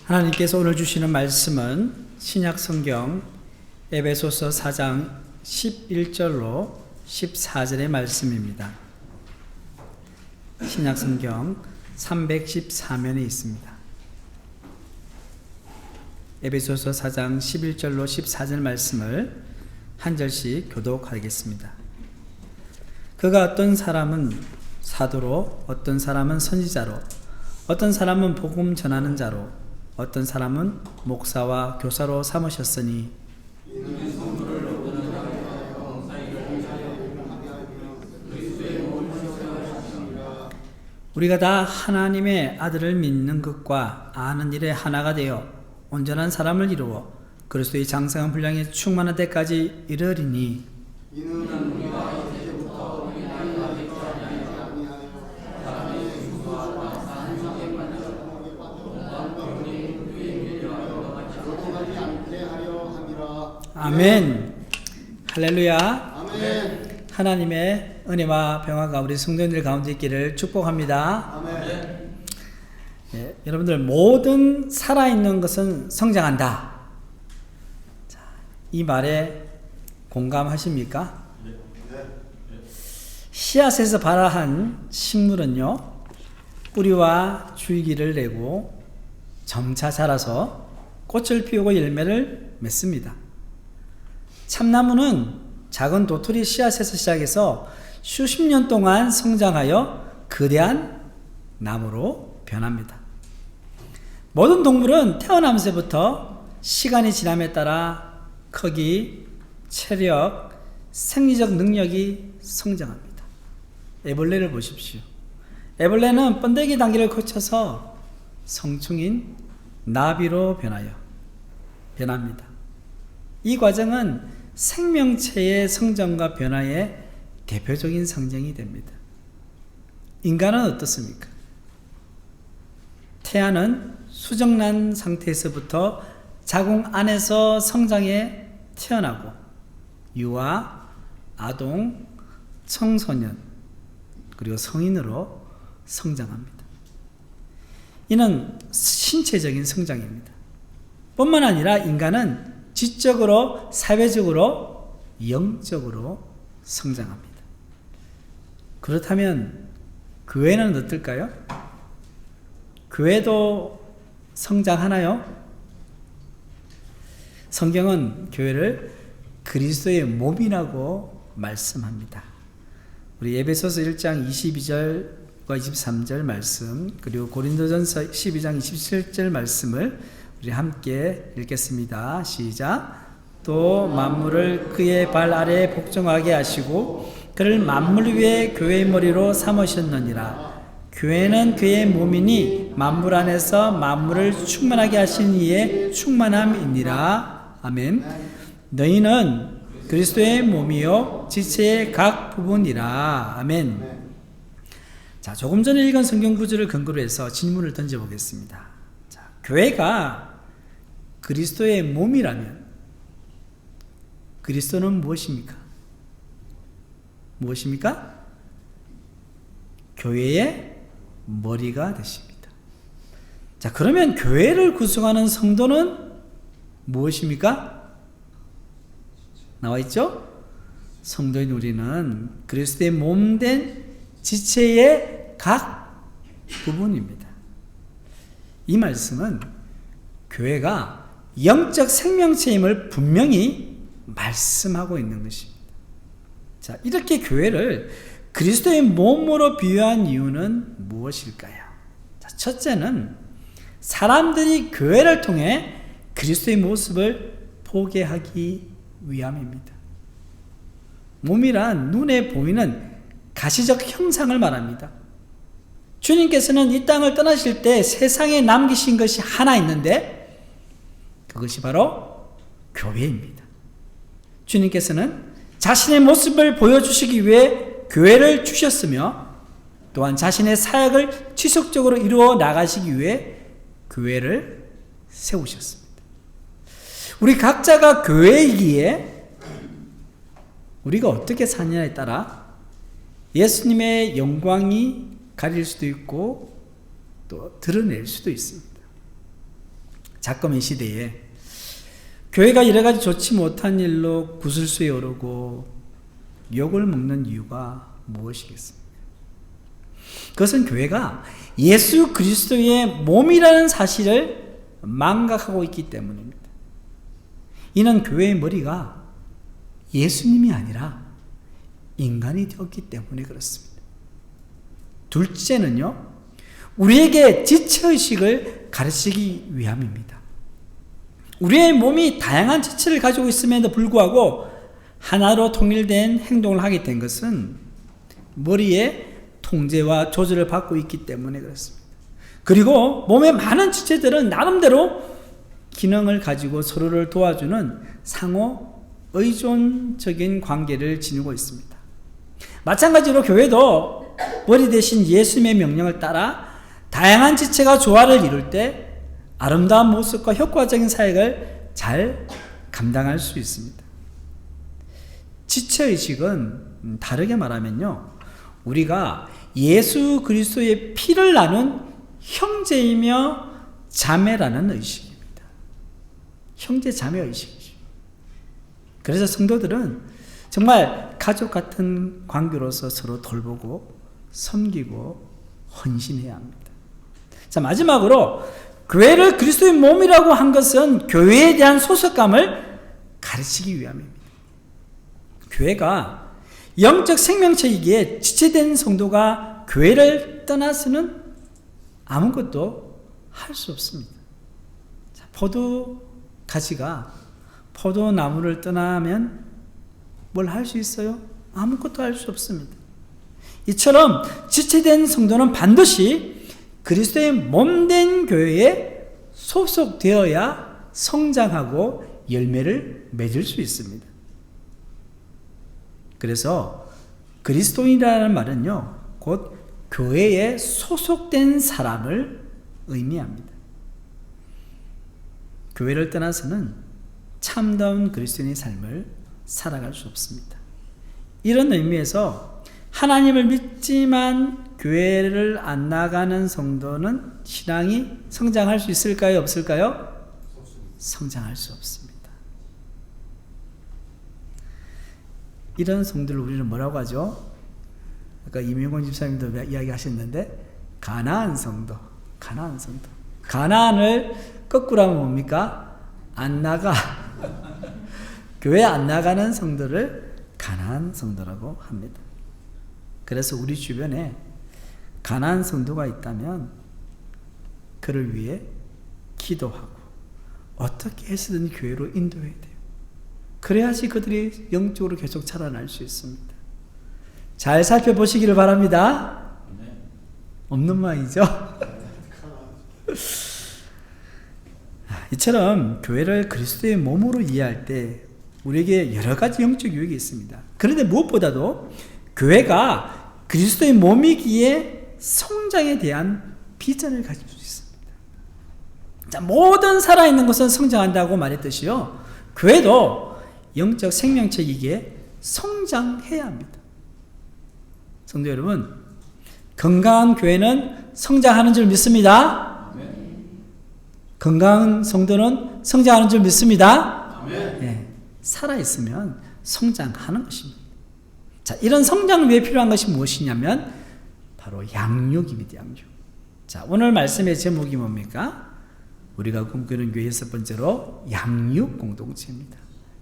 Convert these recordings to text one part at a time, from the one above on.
하나님께서 오늘 주시는 말씀은 신약 성경 에베소서 4장 11절로 14절의 말씀입니다. 신약 성경 314면에 있습니다. 에베소서 4장 11절로 14절 말씀을 한 절씩 교독하겠습니다. 그가 어떤 사람은 사도로, 어떤 사람은 선지자로, 어떤 사람은 복음 전하는 자로, 어떤 사람은 목사와 교사로 삼으셨으니 우리가 다 하나님의 아들을 믿는 것과 아는 일에 하나가 되어 온전한 사람을 이루어 그리스도의 장성한 분량에 충만한 데까지 이르리니 이는 우리가 이제부터 우리 나이가 되지 아니하여 사람의 중도와 산성에 아멘. 할렐루야. 아멘. 하나님의 은혜와 평화가 우리 성도님들 가운데 있기를 축복합니다. 아멘. 예, 여러분들 모든 살아있는 것은 성장한다. 자, 이 말에 공감하십니까? 네. 씨앗에서 발화한 식물은요, 뿌리와 줄기를 내고 점차 자라서 꽃을 피우고 열매를 맺습니다. 참나무는 작은 도토리 씨앗에서 시작해서 수십 년 동안 성장하여 거대한 나무로 변합니다. 모든 동물은 태어나면서부터 시간이 지남에 따라 크기, 체력, 생리적 능력이 성장합니다. 애벌레를 보십시오. 애벌레는 번데기 단계를 거쳐서 성충인 나비로 변합니다. 이 과정은 생명체의 성장과 변화의 대표적인 상징이 됩니다. 인간은 어떻습니까? 태아는 수정란 상태에서부터 자궁 안에서 성장해 태어나고 유아, 아동, 청소년, 그리고 성인으로 성장합니다. 이는 신체적인 성장입니다. 뿐만 아니라 인간은 지적으로, 사회적으로, 영적으로 성장합니다. 그렇다면 교회는 어떨까요? 교회도 성장하나요? 성경은 교회를 그리스도의 몸이라고 말씀합니다. 우리 에베소서 1장 22절과 23절 말씀, 그리고 고린도전서 12장 27절 말씀을 우리 함께 읽겠습니다. 시작. 또 만물을 그의 발 아래에 복종하게 하시고 그를 만물 위에 교회의 머리로 삼으셨느니라. 교회는 그의 몸이니 만물 안에서 만물을 충만하게 하신 이의 충만함이니라. 아멘. 너희는 그리스도의 몸이요 지체의 각 부분이라. 아멘. 자, 조금 전에 읽은 성경 구절을 근거로 해서 질문을 던져보겠습니다. 자, 교회가 그리스도의 몸이라면 그리스도는 무엇입니까? 무엇입니까? 교회의 머리가 되십니다. 자, 그러면 교회를 구성하는 성도는 무엇입니까? 나와 있죠? 성도인 우리는 그리스도의 몸된 지체의 각 부분입니다. 이 말씀은 교회가 영적 생명체임을 분명히 말씀하고 있는 것입니다. 자, 이렇게 교회를 그리스도의 몸으로 비유한 이유는 무엇일까요? 자, 첫째는 사람들이 교회를 통해 그리스도의 모습을 보게 하기 위함입니다. 몸이란 눈에 보이는 가시적 형상을 말합니다. 주님께서는 이 땅을 떠나실 때 세상에 남기신 것이 하나 있는데 그것이 바로 교회입니다. 주님께서는 자신의 모습을 보여주시기 위해 교회를 주셨으며 또한 자신의 사역을 지속적으로 이루어 나가시기 위해 교회를 세우셨습니다. 우리 각자가 교회이기에 우리가 어떻게 사느냐에 따라 예수님의 영광이 가릴 수도 있고 또 드러낼 수도 있습니다. 잠깐의 시대에 교회가 여러 가지 좋지 못한 일로 구설수에 오르고 욕을 먹는 이유가 무엇이겠습니까? 그것은 교회가 예수 그리스도의 몸이라는 사실을 망각하고 있기 때문입니다. 이는 교회의 머리가 예수님이 아니라 인간이 되었기 때문에 그렇습니다. 둘째는요, 우리에게 지체의식을 가르치기 위함입니다. 우리의 몸이 다양한 지체를 가지고 있음에도 불구하고 하나로 통일된 행동을 하게 된 것은 머리에 통제와 조절을 받고 있기 때문에 그렇습니다. 그리고 몸의 많은 지체들은 나름대로 기능을 가지고 서로를 도와주는 상호 의존적인 관계를 지니고 있습니다. 마찬가지로 교회도 머리 대신 예수님의 명령을 따라 다양한 지체가 조화를 이룰 때 아름다운 모습과 효과적인 사역을 잘 감당할 수 있습니다. 지체의식은 다르게 말하면요, 우리가 예수 그리스도의 피를 나눈 형제이며 자매라는 의식입니다. 형제 자매 의식이죠. 그래서 성도들은 정말 가족 같은 관계로서 서로 돌보고 섬기고 헌신해야 합니다. 자, 마지막으로 교회를 그리스도의 몸이라고 한 것은 교회에 대한 소속감을 가르치기 위함입니다. 교회가 영적 생명체이기에 지체된 성도가 교회를 떠나서는 아무것도 할 수 없습니다. 자, 포도가지가 포도나무를 떠나면 뭘 할 수 있어요? 아무것도 할 수 없습니다. 이처럼 지체된 성도는 반드시 그리스도의 몸된 교회에 소속되어야 성장하고 열매를 맺을 수 있습니다. 그래서 그리스도인이라는 말은요, 곧 교회에 소속된 사람을 의미합니다. 교회를 떠나서는 참다운 그리스도인의 삶을 살아갈 수 없습니다. 이런 의미에서 하나님을 믿지만 교회를 안 나가는 성도는 신앙이 성장할 수 있을까요? 없을까요? 성장할 수 없습니다. 이런 성도를 우리는 뭐라고 하죠? 아까 이명곤 집사님도 이야기하셨는데 가나안 성도. 가나안을 거꾸로 하면 뭡니까? 안 나가. 교회 안 나가는 성도를 가나안 성도라고 합니다. 그래서 우리 주변에 가나안 성도가 있다면 그를 위해 기도하고 어떻게 해서든 교회로 인도해야 돼요. 그래야지 그들이 영적으로 계속 자라날 수 있습니다. 잘 살펴보시기를 바랍니다. 없는 말이죠. 이처럼 교회를 그리스도의 몸으로 이해할 때 우리에게 여러 가지 영적 유익이 있습니다. 그런데 무엇보다도 교회가 그리스도의 몸이기에 성장에 대한 비전을 가질 수 있습니다. 자, 모든 살아있는 것은 성장한다고 말했듯이요, 교회도 영적 생명체이기에 성장해야 합니다. 성도 여러분, 건강한 교회는 성장하는 줄 믿습니다. 건강한 성도는 성장하는 줄 믿습니다. 네, 살아있으면 성장하는 것입니다. 자, 이런 성장을 위해 필요한 것이 무엇이냐면 바로 양육입니다. 양육. 자, 오늘 말씀의 제목이 뭡니까? 우리가 꿈꾸는 교회의 첫 번째로 양육 공동체입니다.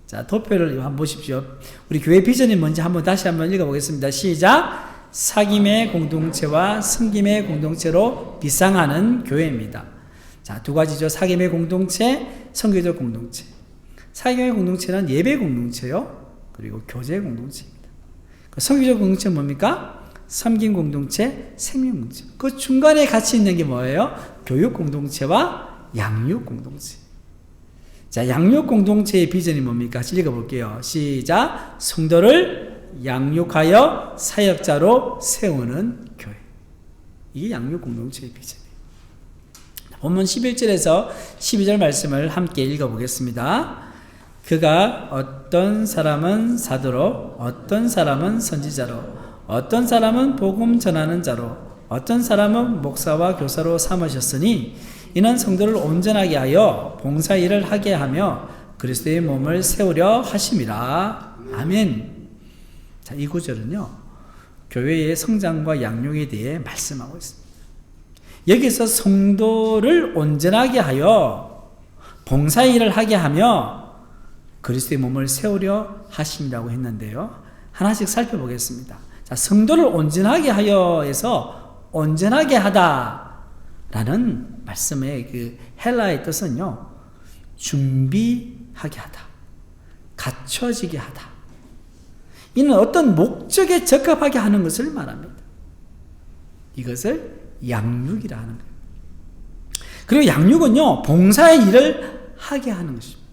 자, 도표를 한번 보십시오. 우리 교회 비전이 뭔지 다시 한번 읽어보겠습니다. 시작. 사귐의 공동체와 섬김의 공동체로 비상하는 교회입니다. 자, 두 가지죠. 사귐의 공동체, 선교적 공동체. 사귐의 공동체는 예배 공동체요, 그리고 교제 공동체입니다. 선교적 공동체는 뭡니까? 섬김 공동체, 생명 공동체. 그 중간에 같이 있는 게 뭐예요? 교육 공동체와 양육 공동체. 자, 양육 공동체의 비전이 뭡니까? 같이 읽어볼게요. 시작. 성도를 양육하여 사역자로 세우는 교회. 이게 양육 공동체의 비전이에요. 본문 11절에서 12절 말씀을 함께 읽어보겠습니다. 그가 어떤 사람은 사도로, 어떤 사람은 선지자로, 어떤 사람은 복음 전하는 자로, 어떤 사람은 목사와 교사로 삼으셨으니 이는 성도를 온전하게 하여 봉사 일을 하게 하며 그리스도의 몸을 세우려 하심이라. 아멘. 자, 이 구절은요, 교회의 성장과 양육에 대해 말씀하고 있습니다. 여기서 성도를 온전하게 하여 봉사 일을 하게 하며 그리스도의 몸을 세우려 하심이라고 했는데요, 하나씩 살펴보겠습니다. 자, 성도를 온전하게 하여에서 온전하게 하다라는 말씀의 그 헬라의 뜻은요, 준비하게 하다, 갖춰지게 하다. 이는 어떤 목적에 적합하게 하는 것을 말합니다. 이것을 양육이라 하는 거예요. 그리고 양육은요, 봉사의 일을 하게 하는 것입니다.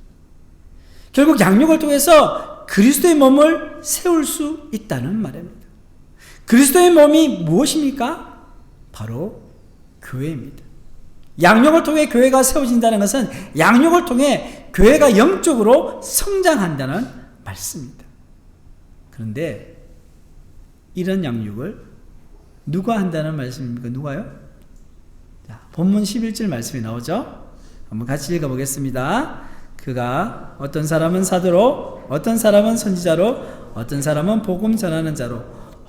결국 양육을 통해서 그리스도의 몸을 세울 수 있다는 말입니다. 그리스도의 몸이 무엇입니까? 바로 교회입니다. 양육을 통해 교회가 세워진다는 것은 양육을 통해 교회가 영적으로 성장한다는 말씀입니다. 그런데 이런 양육을 누가 한다는 말씀입니까? 누가요? 자, 본문 11절 말씀이 나오죠? 한번 같이 읽어보겠습니다. 그가 어떤 사람은 사도로, 어떤 사람은 선지자로, 어떤 사람은 복음 전하는 자로,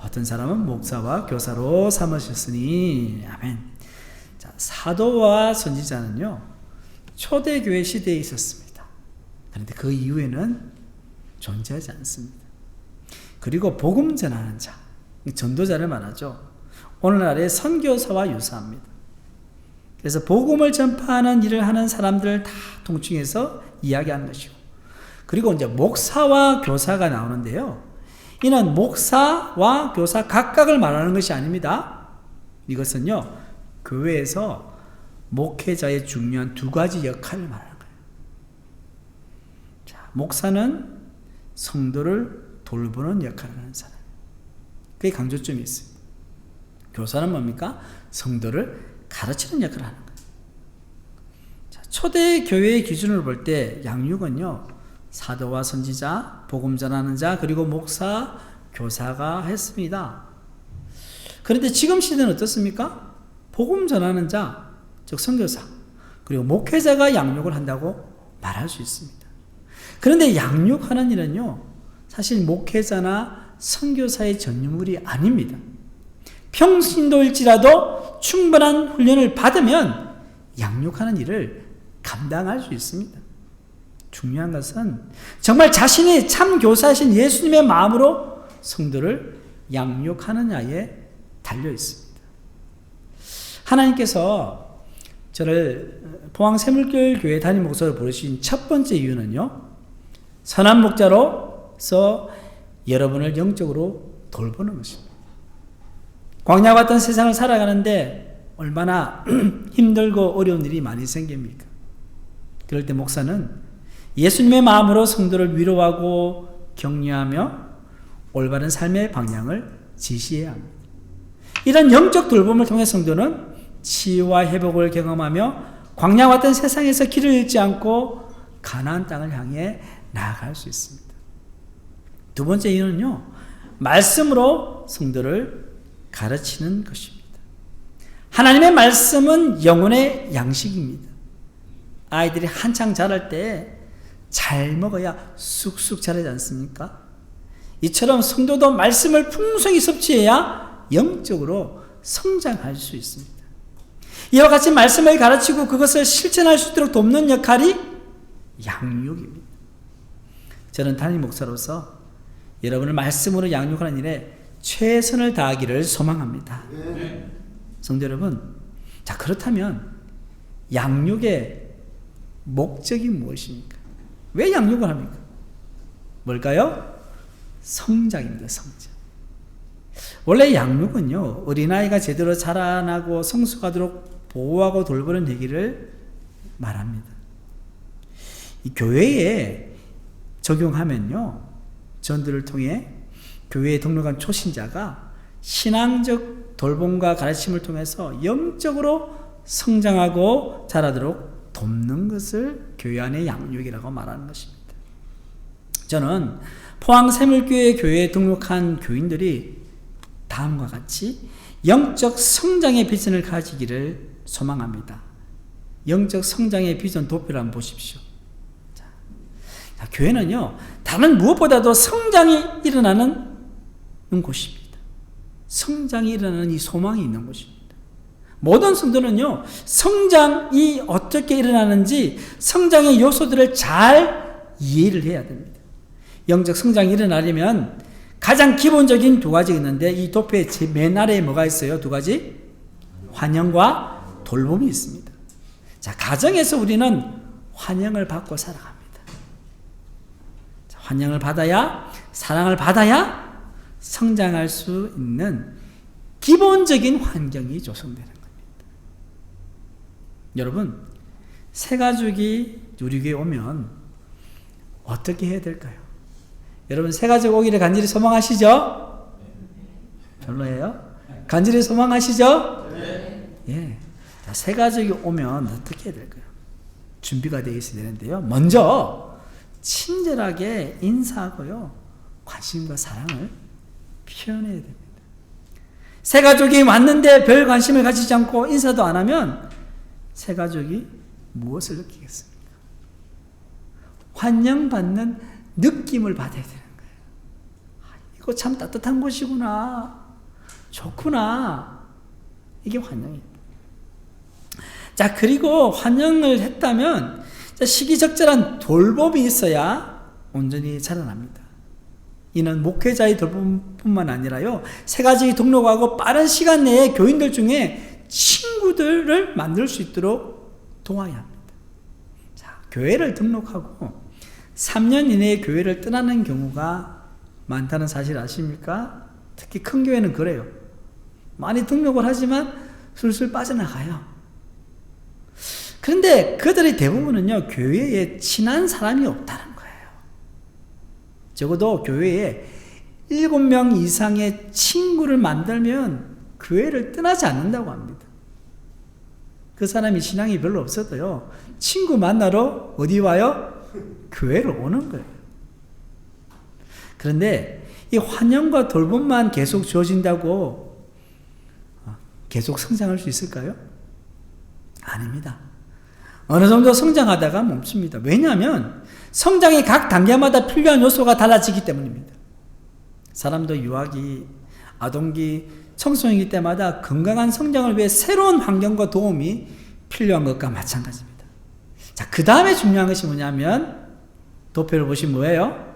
어떤 사람은 목사와 교사로 삼으셨으니. 아멘. 자, 사도와 선지자는요, 초대교회 시대에 있었습니다. 그런데 그 이후에는 존재하지 않습니다. 그리고 복음 전하는 자, 전도자를 말하죠. 오늘날의 선교사와 유사합니다. 그래서 복음을 전파하는 일을 하는 사람들을 다 통칭해서 이야기하는 것이고, 그리고 이제 목사와 교사가 나오는데요, 이는 목사와 교사 각각을 말하는 것이 아닙니다. 이것은요, 교회에서 목회자의 중요한 두 가지 역할을 말하는 거예요. 자, 목사는 성도를 돌보는 역할을 하는 사람, 그게 강조점이 있습니다. 교사는 뭡니까? 성도를 가르치는 역할을 하는 거예요. 자, 초대 교회의 기준으로 볼 때 양육은요, 사도와 선지자, 복음 전하는 자, 그리고 목사, 교사가 했습니다. 그런데 지금 시대는 어떻습니까? 복음 전하는 자, 즉 선교사, 그리고 목회자가 양육을 한다고 말할 수 있습니다. 그런데 양육하는 일은요, 사실 목회자나 선교사의 전유물이 아닙니다. 평신도일지라도 충분한 훈련을 받으면 양육하는 일을 감당할 수 있습니다. 중요한 것은 정말 자신이 참 교사이신 예수님의 마음으로 성도를 양육하느냐에 달려 있습니다. 하나님께서 저를 포항 새물교회 교회 담임 목사로 부르신 첫 번째 이유는요, 선한 목자로서 여러분을 영적으로 돌보는 것입니다. 광야 같은 세상을 살아가는데 얼마나 힘들고 어려운 일이 많이 생깁니까? 그럴 때 목사는 예수님의 마음으로 성도를 위로하고 격려하며 올바른 삶의 방향을 지시해야 합니다. 이런 영적 돌봄을 통해 성도는 치유와 회복을 경험하며 광야 같은 세상에서 길을 잃지 않고 가나안 땅을 향해 나아갈 수 있습니다. 두 번째 이유는요, 말씀으로 성도를 가르치는 것입니다. 하나님의 말씀은 영혼의 양식입니다. 아이들이 한창 자랄 때 잘 먹어야 쑥쑥 자라지 않습니까? 이처럼 성도도 말씀을 풍성히 섭취해야 영적으로 성장할 수 있습니다. 이와 같이 말씀을 가르치고 그것을 실천할 수 있도록 돕는 역할이 양육입니다. 저는 담임 목사로서 여러분을 말씀으로 양육하는 일에 최선을 다하기를 소망합니다. 성도 여러분, 자, 그렇다면 양육의 목적이 무엇입니까? 왜 양육을 합니까? 뭘까요? 성장입니다. 성장. 원래 양육은요, 어린아이가 제대로 자라나고 성숙하도록 보호하고 돌보는 얘기를 말합니다. 이 교회에 적용하면요, 전도를 통해 교회에 등록한 초신자가 신앙적 돌봄과 가르침을 통해서 영적으로 성장하고 자라도록 돕는 것을 교회 안의 양육이라고 말하는 것입니다. 저는 포항 새물교회 교회에 등록한 교인들이 다음과 같이 영적 성장의 비전을 가지기를 소망합니다. 영적 성장의 비전 도표를 한번 보십시오. 자, 교회는요, 다른 무엇보다도 성장이 일어나는 곳입니다. 성장이 일어나는 이 소망이 있는 곳입니다. 모든 성도는요, 성장이 어떻게 일어나는지 성장의 요소들을 잘 이해를 해야 됩니다. 영적 성장이 일어나려면 가장 기본적인 두 가지가 있는데, 이 도표의 맨 아래에 뭐가 있어요? 두 가지? 환영과 돌봄이 있습니다. 자, 가정에서 우리는 환영을 받고 살아갑니다. 자, 환영을 받아야, 사랑을 받아야 성장할 수 있는 기본적인 환경이 조성되는 겁니다. 여러분, 새 가족이 우리 교회에 오면 어떻게 해야 될까요? 여러분, 새 가족 오기를 간절히 소망하시죠? 별로예요? 간절히 소망하시죠? 예. 자, 새 가족이 오면 어떻게 해야 될까요? 준비가 되어 있어야 되는데요. 먼저 친절하게 인사하고요, 관심과 사랑을 표현해야 됩니다. 새 가족이 왔는데 별 관심을 가지지 않고 인사도 안 하면 새 가족이 무엇을 느끼겠습니까? 환영받는 느낌을 받아야 되는 거예요. 이거 참 따뜻한 곳이구나, 좋구나, 이게 환영입니다. 자, 그리고 환영을 했다면 시기적절한 돌봄이 있어야 온전히 자라납니다. 이는 목회자의 돌봄뿐만 아니라요, 새 가족이 등록하고 빠른 시간 내에 교인들 중에 친구들을 만들 수 있도록 도와야 합니다. 자, 교회를 등록하고 3년 이내에 교회를 떠나는 경우가 많다는 사실 아십니까? 특히 큰 교회는 그래요. 많이 등록을 하지만 술술 빠져나가요. 그런데 그들의 대부분은요, 교회에 친한 사람이 없다는 거예요. 적어도 교회에 7명 이상의 친구를 만들면 교회를 떠나지 않는다고 합니다. 그 사람이 신앙이 별로 없어도요, 친구 만나러 어디 와요? 교회를 오는 거예요. 그런데 이 환영과 돌봄만 계속 주어진다고 계속 성장할 수 있을까요? 아닙니다. 어느 정도 성장하다가 멈춥니다. 왜냐하면 성장의 각 단계마다 필요한 요소가 달라지기 때문입니다. 사람도 유아기, 아동기, 청소년기 때마다 건강한 성장을 위해 새로운 환경과 도움이 필요한 것과 마찬가지입니다. 자, 그 다음에 중요한 것이 뭐냐면, 도표를 보시면 뭐예요?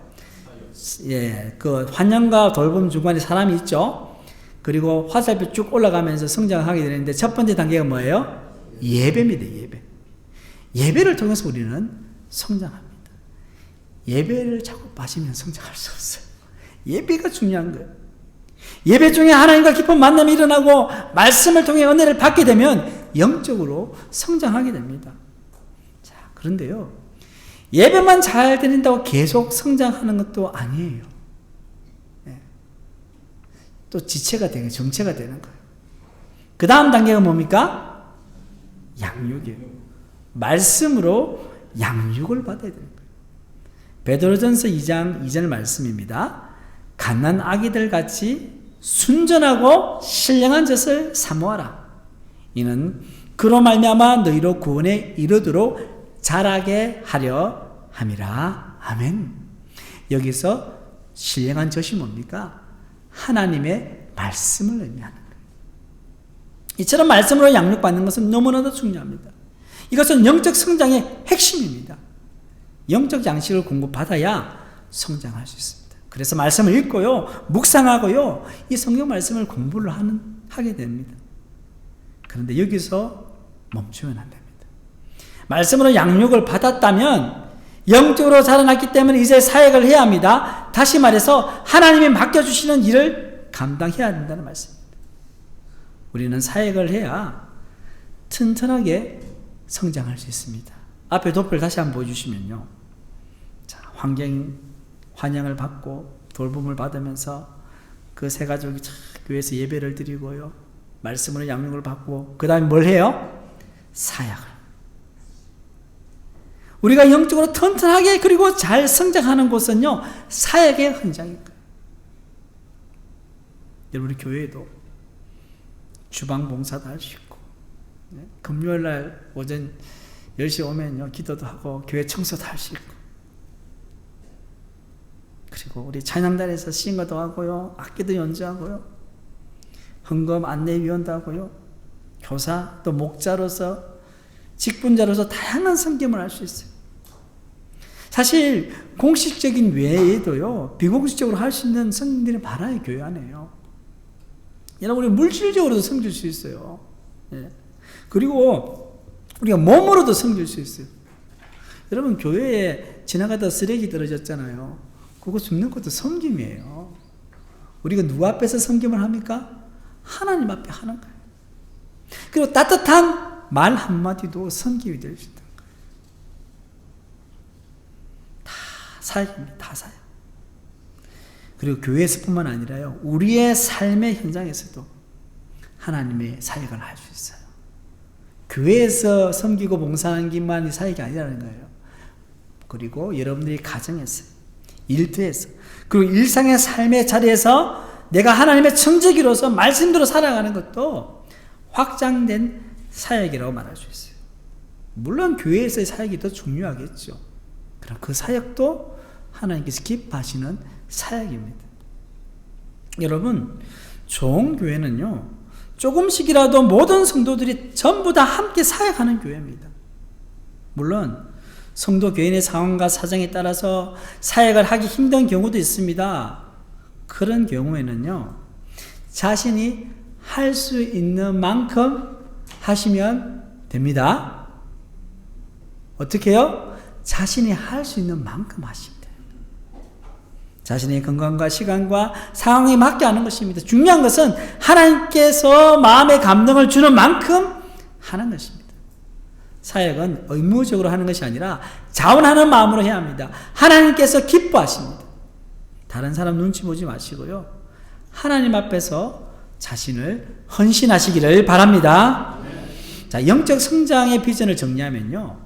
예, 그 환영과 돌봄 중간에 사람이 있죠. 그리고 화살표 쭉 올라가면서 성장하게 되는데, 첫 번째 단계가 뭐예요? 예배입니다. 예배. 예배를 통해서 우리는 성장합니다. 예배를 자꾸 빠지면 성장할 수 없어요. 예배가 중요한 거예요. 예배 중에 하나님과 깊은 만남이 일어나고 말씀을 통해 은혜를 받게 되면 영적으로 성장하게 됩니다. 자, 그런데요, 예배만 잘 드린다고 계속 성장하는 것도 아니에요. 네. 또 지체가 되는, 정체가 되는 거예요. 그 다음 단계가 뭡니까? 양육이에요. 말씀으로 양육을 받아야 되는 거예요. 베드로전서 2장 2절 말씀입니다. 갓난 아기들 같이 순전하고 신령한 젖을 사모하라. 이는 그로 말미암아 너희로 구원에 이르도록 자라게 하려 함이라. 아멘. 여기서 신령한 젖이 뭡니까? 하나님의 말씀을 의미하는 거예요. 이처럼 말씀으로 양육받는 것은 너무나도 중요합니다. 이것은 영적 성장의 핵심입니다. 영적 양식을 공급받아야 성장할 수 있습니다. 그래서 말씀을 읽고요, 묵상하고요, 이 성경 말씀을 공부를 하게 됩니다. 그런데 여기서 멈추면 안 됩니다. 말씀으로 양육을 받았다면 영적으로 자라났기 때문에 이제 사역을 해야 합니다. 다시 말해서 하나님이 맡겨주시는 일을 감당해야 된다는 말씀입니다. 우리는 사역을 해야 튼튼하게 성장할 수 있습니다. 앞에 도표를 다시 한번 보여주시면요. 자, 환영을 받고 돌봄을 받으면서 그 세 가족이 교회에서 예배를 드리고요, 말씀으로 양육을 받고, 그 다음에 뭘 해요? 사역을. 우리가 영적으로 튼튼하게 그리고 잘 성장하는 곳은요, 사역의 현장일 거예요. 여러분, 우리 교회에도 주방 봉사도 할 수 있고, 금요일 날 오전 10시 오면요 기도도 하고 교회 청소도 할 수 있고, 그리고 우리 찬양단에서 싱어도 하고요, 악기도 연주하고요, 헌금 안내위원도 하고요, 교사 또 목자로서 직분자로서 다양한 섬김을 할 수 있어요. 사실 공식적인 외에도요 비공식적으로 할 수 있는 성님들이 많아요. 교회 안에요. 여러분, 우리 물질적으로도 섬길 수 있어요. 그리고 우리가 몸으로도 섬길 수 있어요. 여러분, 교회에 지나가다 쓰레기 떨어졌잖아요. 그거 줍는 것도 섬김이에요. 우리가 누구 앞에서 섬김을 합니까? 하나님 앞에 하는 거예요. 그리고 따뜻한 말 한마디도 섬김이 될 수 있다. 다 사역입니다. 다 사역. 그리고 교회에서뿐만 아니라요, 우리의 삶의 현장에서도 하나님의 사역을 할 수 있어요. 교회에서 섬기고 봉사하는 것만이 사역이 아니라는 거예요. 그리고 여러분들이 가정에서, 일터에서, 그리고 일상의 삶의 자리에서 내가 하나님의 청지기로서 말씀대로 살아가는 것도 확장된 사역이라고 말할 수 있어요. 물론 교회에서의 사역이 더 중요하겠죠. 그럼 그 사역도 하나님께서 기뻐하시는 사역입니다. 여러분, 좋은 교회는요 조금씩이라도 모든 성도들이 전부 다 함께 사역하는 교회입니다. 물론 성도 교인의 상황과 사정에 따라서 사역을 하기 힘든 경우도 있습니다. 그런 경우에는요 자신이 할 수 있는 만큼 하시면 됩니다. 어떻게 해요? 자신이 할 수 있는 만큼 하시면 돼요. 자신의 건강과 시간과 상황에 맞게 하는 것입니다. 중요한 것은 하나님께서 마음의 감동을 주는 만큼 하는 것입니다. 사역은 의무적으로 하는 것이 아니라 자원하는 마음으로 해야 합니다. 하나님께서 기뻐하십니다. 다른 사람 눈치 보지 마시고요, 하나님 앞에서 자신을 헌신하시기를 바랍니다. 자, 영적 성장의 비전을 정리하면요,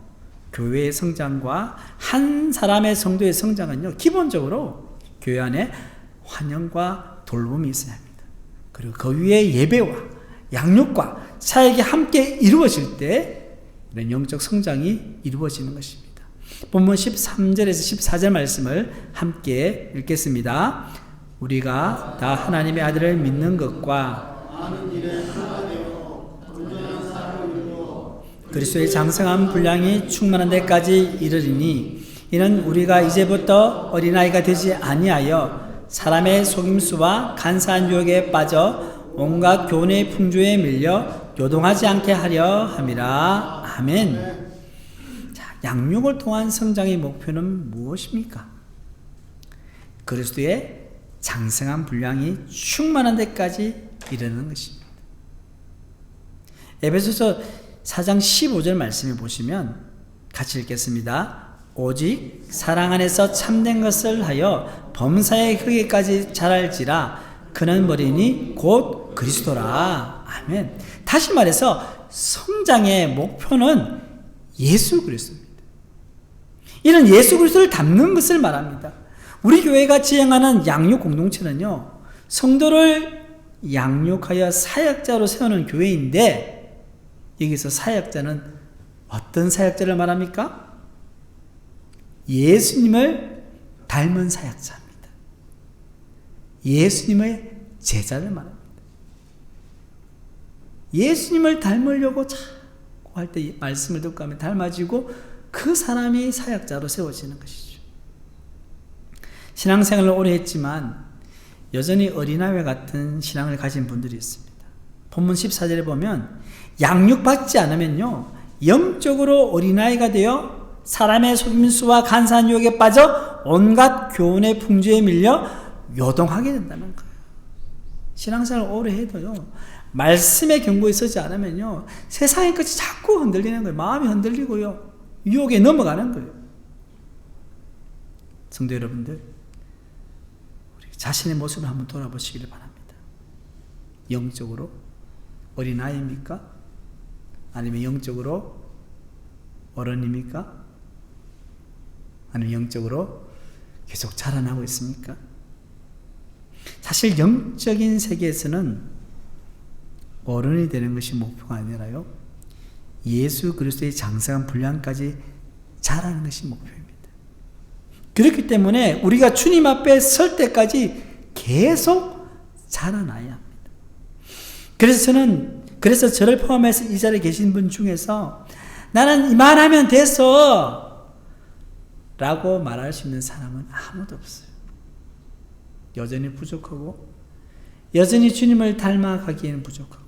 교회의 성장과 한 사람의 성도의 성장은요 기본적으로 교회 안에 환영과 돌봄이 있어야 합니다. 그리고 그 위에 예배와 양육과 사역이 함께 이루어질 때 이런 영적 성장이 이루어지는 것입니다. 본문 13절에서 14절 말씀을 함께 읽겠습니다. 우리가 다 하나님의 아들을 믿는 것과 아는 일에 하나가 되어 온전한 사람을 이루어 그리스도의 장성한 분량이 충만한 데까지 이르리니, 이는 우리가 이제부터 어린아이가 되지 아니하여 사람의 속임수와 간사한 유혹에 빠져 온갖 교훈의 풍조에 밀려 요동하지 않게 하려 함이라. 아멘. 자, 양육을 통한 성장의 목표는 무엇입니까? 그리스도의 장성한 분량이 충만한 데까지 이르는 것입니다. 에베소서 4장 15절 말씀을 보시면 같이 읽겠습니다. 오직 사랑 안에서 참된 것을 하여 범사에 크기까지 자랄지라. 그는 머리니 곧 그리스도라. 아멘. 다시 말해서 성장의 목표는 예수 그리스도입니다. 이는 예수 그리스도를 닮는 것을 말합니다. 우리 교회가 지향하는 양육 공동체는요, 성도를 양육하여 사역자로 세우는 교회인데, 여기서 사역자는 어떤 사역자를 말합니까? 예수님을 닮은 사역자입니다. 예수님의 제자를 말합니다. 예수님을 닮으려고 자꾸 할 때 말씀을 듣고 하면 닮아지고 그 사람이 사역자로 세워지는 것이죠. 신앙생활을 오래 했지만 여전히 어린아이와 같은 신앙을 가진 분들이 있습니다. 본문 14절에 보면 양육받지 않으면요 영적으로 어린아이가 되어 사람의 속임수와 간사한 유혹에 빠져 온갖 교훈의 풍조에 밀려 요동하게 된다는 거예요. 신앙생활을 오래 해도요 말씀의 경고에 서지 않으면요 세상의 끝이 자꾸 흔들리는 거예요. 마음이 흔들리고요 유혹에 넘어가는 거예요. 성도 여러분들, 우리 자신의 모습을 한번 돌아보시기를 바랍니다. 영적으로 어린아이입니까? 아니면 영적으로 어른입니까? 아니면 영적으로 계속 자라나고 있습니까? 사실 영적인 세계에서는 어른이 되는 것이 목표가 아니라요, 예수 그리스도의 장성한 분량까지 자라는 것이 목표입니다. 그렇기 때문에 우리가 주님 앞에 설 때까지 계속 자라나야 합니다. 그래서 저를 포함해서 이 자리에 계신 분 중에서 나는 이만하면 됐어 라고 말할 수 있는 사람은 아무도 없어요. 여전히 부족하고, 여전히 주님을 닮아가기에는 부족하고,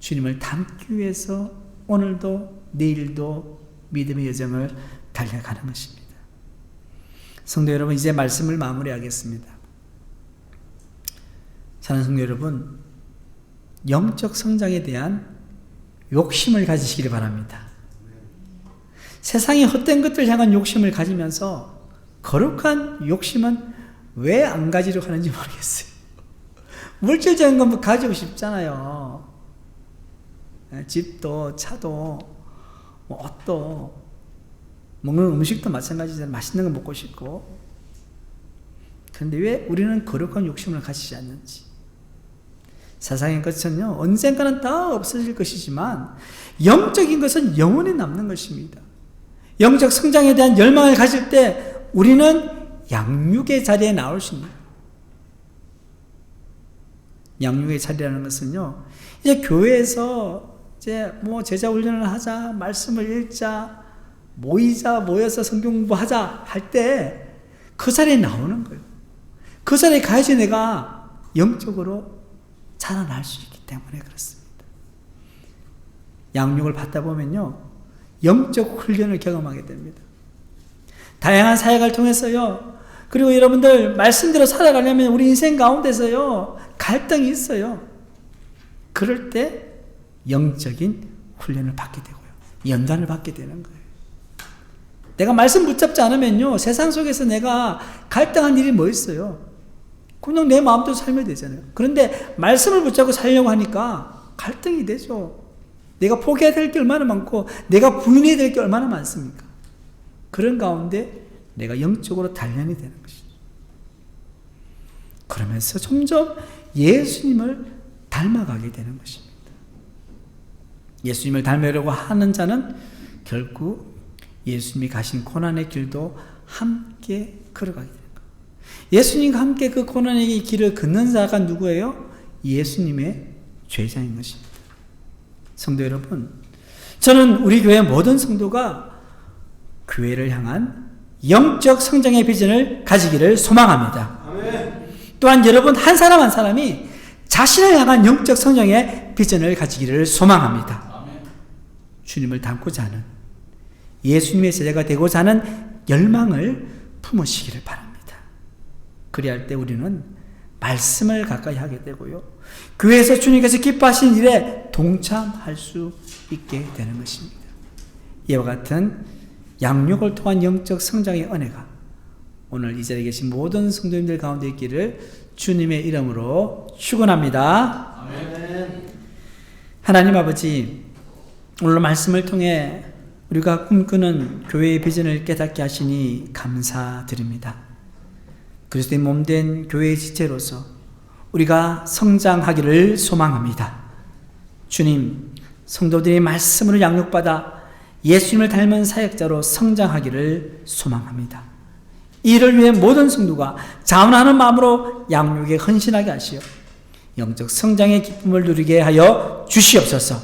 주님을 닮기 위해서 오늘도 내일도 믿음의 여정을 달려가는 것입니다. 성도 여러분, 이제 말씀을 마무리하겠습니다. 사랑하는 성도 여러분, 영적 성장에 대한 욕심을 가지시기를 바랍니다. 세상의 헛된 것들 향한 욕심을 가지면서 거룩한 욕심은 왜 안 가지려고 하는지 모르겠어요. 물질적인 건 뭐 가지고 싶잖아요. 집도, 차도, 뭐 옷도, 먹는 음식도 마찬가지잖아요. 맛있는 거 먹고 싶고. 그런데 왜 우리는 거룩한 욕심을 가지지 않는지. 세상의 것은요, 언젠가는 다 없어질 것이지만 영적인 것은 영원히 남는 것입니다. 영적 성장에 대한 열망을 가질 때 우리는 양육의 자리에 나올 수 있는, 양육의 자리라는 것은요, 이제 교회에서 이제 뭐 제자 훈련을 하자, 말씀을 읽자, 모여서 성경 공부하자 할 때 그 자리에 나오는 거예요. 그 자리에 가야지 내가 영적으로 자라날 수 있기 때문에 그렇습니다. 양육을 받다 보면요, 영적 훈련을 경험하게 됩니다. 다양한 사역을 통해서요, 그리고 여러분들 말씀대로 살아가려면 우리 인생 가운데서요, 갈등이 있어요. 그럴 때 영적인 훈련을 받게 되고요, 연단을 받게 되는 거예요. 내가 말씀 붙잡지 않으면요, 세상 속에서 내가 갈등한 일이 뭐 있어요? 그냥 내 마음대로 살면 되잖아요. 그런데 말씀을 붙잡고 살려고 하니까 갈등이 되죠. 내가 포기해야 될 게 얼마나 많고 내가 부인해야 될 게 얼마나 많습니까? 그런 가운데 내가 영적으로 단련이 되는 것이죠. 그러면서 점점 예수님을 닮아가게 되는 것입니다. 예수님을 닮으려고 하는 자는 결국 예수님이 가신 고난의 길도 함께 걸어가게 되는 거예요. 예수님과 함께 그 고난의 길을 걷는 자가 누구예요? 예수님의 제자인 것입니다. 성도 여러분, 저는 우리 교회 모든 성도가 교회를 향한 영적 성장의 비전을 가지기를 소망합니다. 아멘. 또한 여러분 한 사람 한 사람이 자신을 향한 영적 성장의 비전을 가지기를 소망합니다. 아멘. 주님을 닮고자 하는, 예수님의 제자가 되고자 하는 열망을 품으시기를 바랍니다. 그리할 때 우리는 말씀을 가까이 하게 되고요, 교회에서 주님께서 기뻐하신 일에 동참할 수 있게 되는 것입니다. 이와 같은 양육을 통한 영적 성장의 은혜가 오늘 이 자리에 계신 모든 성도님들 가운데 있기를 주님의 이름으로 축원합니다. 아멘. 하나님 아버지, 오늘 말씀을 통해 우리가 꿈꾸는 교회의 비전을 깨닫게 하시니 감사드립니다. 그리스도의 몸된 교회의 지체로서 우리가 성장하기를 소망합니다. 주님, 성도들이 말씀으로 양육받아 예수님을 닮은 사역자로 성장하기를 소망합니다. 이를 위해 모든 성도가 자원하는 마음으로 양육에 헌신하게 하시어 영적 성장의 기쁨을 누리게 하여 주시옵소서.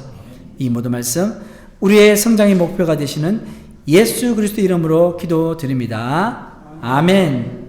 이 모든 말씀 우리의 성장의 목표가 되시는 예수 그리스도 이름으로 기도드립니다. 아멘.